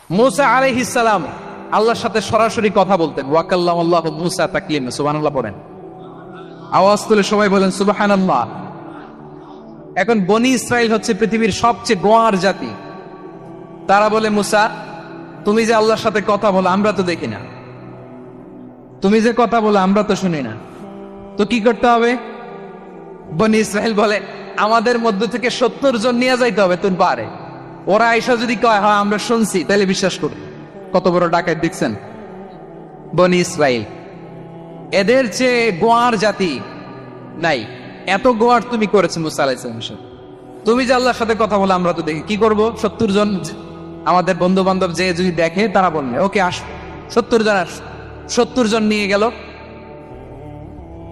মুসা আলাইহিস সালাম আল্লাহর সাথে সরাসরি কথা বলতেন। ওয়াকাল্লামাল্লাহু মুসা তাকলিমা, সুবহানাল্লাহ পড়েন। আওয়াজ তুলে সবাই বলেন সুবহানাল্লাহ। এখন বনি ইসরাইল হচ্ছে পৃথিবীর সবচেয়ে গোয়ার জাতি। তারা বলে, মুসা তুমি যে আল্লাহর সাথে কথা বলো আমরা তো দেখি না, তুমি যে কথা বলো আমরা তো শুনি না, তো কি করতে হবে? বনি ইসরাইল বলে, আমাদের মধ্য থেকে 70 জন নিয়ে যাইতে হবে তুমি পারে। ওরা আইসা যদি কয় হ্যাঁ আমরা শুনছি, তাহলে বিশ্বাস করো। কত বড় ডাকাত দেখছেন বনি ইসরাইল। এদের চেয়ে গোয়ার জাতি নাই। এত গোয়ার তুমি করেছো মুসা আলাইহিস সালামের সাথে। তুমি যে আল্লাহর সাথে কথা বলে আমরা তো দেখি, কি করব? 70 জন আমাদের বন্ধু বান্ধব যে যদি দেখে তারা বলবে ওকে আস, 70 জন আস। 70 জন নিয়ে গেল।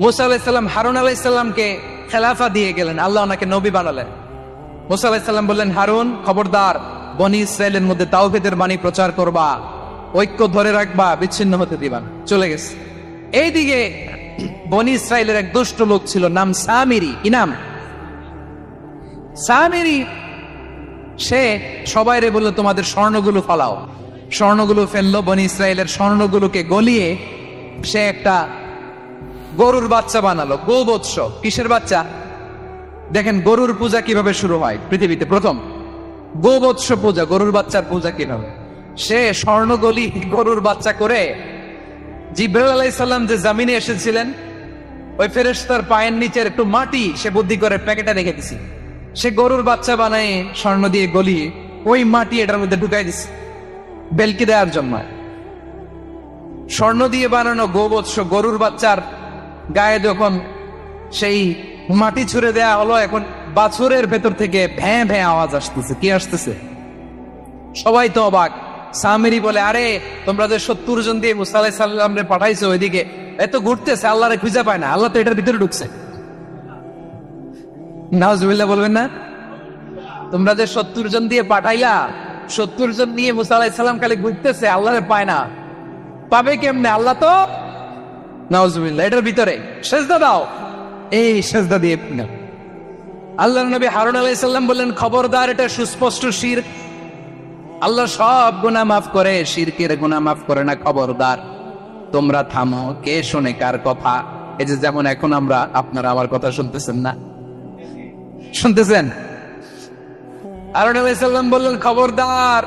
মুসা আলাইহিস সালাম হারুন আলাইহিস সালামকে খেলাফা দিয়ে গেলেন, আল্লাহ ওনাকে নবী বানালেন। মুসা আলাইহিস সালাম বললেন, হারুন খবরদার, বনি ইসরাইলের মধ্যে তাওহীদের বাণী প্রচার করবা, ঐক্য ধরে রাখবা, বিচ্ছিন্ন হতে দিবা না। চলে গেছে। এইদিকে বনি ইসরাইলের এক দুষ্ট লোক ছিল, নাম সামিরি। কি নাম? সামিরি। সে সবাইরে বলল তোমাদের স্বর্ণগুলো ফালাও। স্বর্ণগুলো ফেললো। বনি ইসরাইলের স্বর্ণগুলোকে গলিয়ে সে একটা গরুর বাচ্চা বানালো। গোবৎস। কিসের বাচ্চা? দেখেন গরুর পূজা কিভাবে শুরু হয় পৃথিবীতে প্রথম। গোবৎস পূজা, গরুর বাচ্চার পূজা কিভাবে। সে স্বর্ণগলি গরুর বাচ্চা করে জিবরাইল আলাইহিস সালাম যে জমিনে এসেছিলেন, ওই ফেরেশতার পায়ের নিচের একটু মাটি সে বুদ্ধি করে প্যাকেটে রেখে দিছি। সে গরুর বাচ্চা বানায় স্বর্ণ দিয়ে গলিয়ে ওই মাটি এটার মধ্যে ঢুকাই দিছে বেলকি দেওয়ার জন্য। স্বর্ণ দিয়ে বানানো গোবৎস গরুর বাচ্চার গায়ে যখন সেই মাটি ছুঁড়ে দেয়া হলো, এখন বাছুরের ভেতর থেকে ভ্যাঁ ভ্যাঁ আওয়াজ আসতেছে। কি আসতেছে? সবাই তো অবাক। সামিরি বলে, আরে তোমরা যে 70 জন দিয়ে মুসা আলাইহিস সালামরে পাঠাইছো, ওইদিকে এত ঘুরতেছে, আল্লাহরে খুঁজে পায় না, আল্লাহ তো এটার ভিতরে ঢুকছে। নাউজুবিল্লাহ বলবেন না? তোমরা যে 70 জন দিয়ে পাঠাইলা, 70 জন নিয়ে মুসা আলাইহিস সালাম খালি ঘুরতেছে, আল্লাহরে পায় না। পাবে কেমনে? আল্লাহ তো নাউজুবিল্লাহ এটার ভিতরে। সেজদা দাও। এই সেজদা দিয়ে আল্লাহর নবী হারুন আলাইহিস সালাম বললেন, খবরদার, এটা সুস্পষ্ট শিরক। আল্লাহ সব গুনাহ মাফ করে, শিরকের গুনাহ মাফ করে না, খবরদার। তোমরা থামো। কে শোনে কার কথা? এই যে যেমন এখন আমরা, আপনারা আমার কথা শুনতেছেন না? শুনতেছেন? হারুন আলাইহিস সালাম বললেন, খবরদার,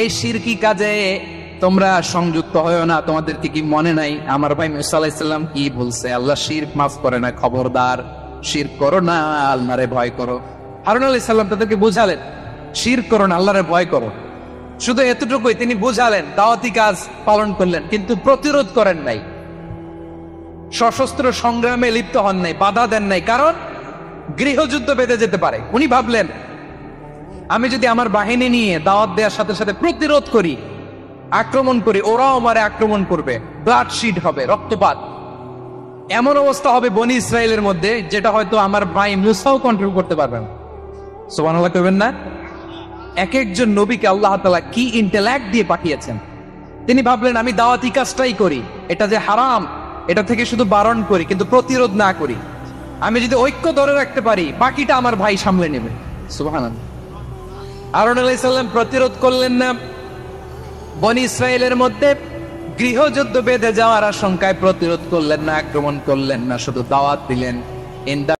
এই শিরকি কাজে তোমরা সংযুক্ত হয়ো না। তোমাদেরকে কি মনে নাই আমার ভাই মুসা আলাইহিস সালাম কি বলছে? আল্লাহ শিরক মাফ করে না, খবরদার শিরক করো না, আল্লাহরে ভয় করো। হারুন আলাইহিস সালাম তাদেরকে বুঝালেন, শিরক করো না, আল্লাহরে ভয় করো। শুধু এতটুকুই তিনি বুঝালেন, দাওয়াতি কাজ পালন করলেন, কিন্তু প্রতিরোধ করেন নাই, সশস্ত্র সংগ্রামে লিপ্ত হন নাই, বাধা দেন নাই, কারণ গৃহযুদ্ধ বেঁধে যেতে পারে। উনি ভাবলেন, আমি যদি আমার বাহিনী নিয়ে দাওয়াত দেওয়ার সাথে সাথে প্রতিরোধ করি, আক্রমণ করি, ওরাও আমারে আক্রমণ করবে, ব্লাডশিড হবে, রক্তপাত, এমন অবস্থা হবে বনি ইসরায়েলের মধ্যে যেটা হয়তো আমার ভাই মুসাও কন্ট্রোল করতে পারবেন। সুবহানাল্লাহ কইবেন না? এক একজন নবীকে আল্লাহ তাআলা কি ইন্টেলেক্ট দিয়ে পাঠিয়েছেন। তিনি ভাবলেন, আমি দাওয়াতি কাজটাই করি, এটা যে হারাম এটা থেকে শুধু বারণ করি, কিন্তু প্রতিরোধ না করি। আমি যদি ঐক্য ধরে রাখতে পারি, বাকিটা আমার ভাই সামলে নেবে। সুবহানাল্লাহ। হারুন আলাইহিস সালাম প্রতিরোধ করলেন না। বনি ইসরায়েলের মধ্যে গৃহযুদ্ধ বেঁধে যাওয়ার আশঙ্কায় প্রতিরোধ করলেন না, আক্রমণ করলেন না, শুধু দাওয়াত দিলেন।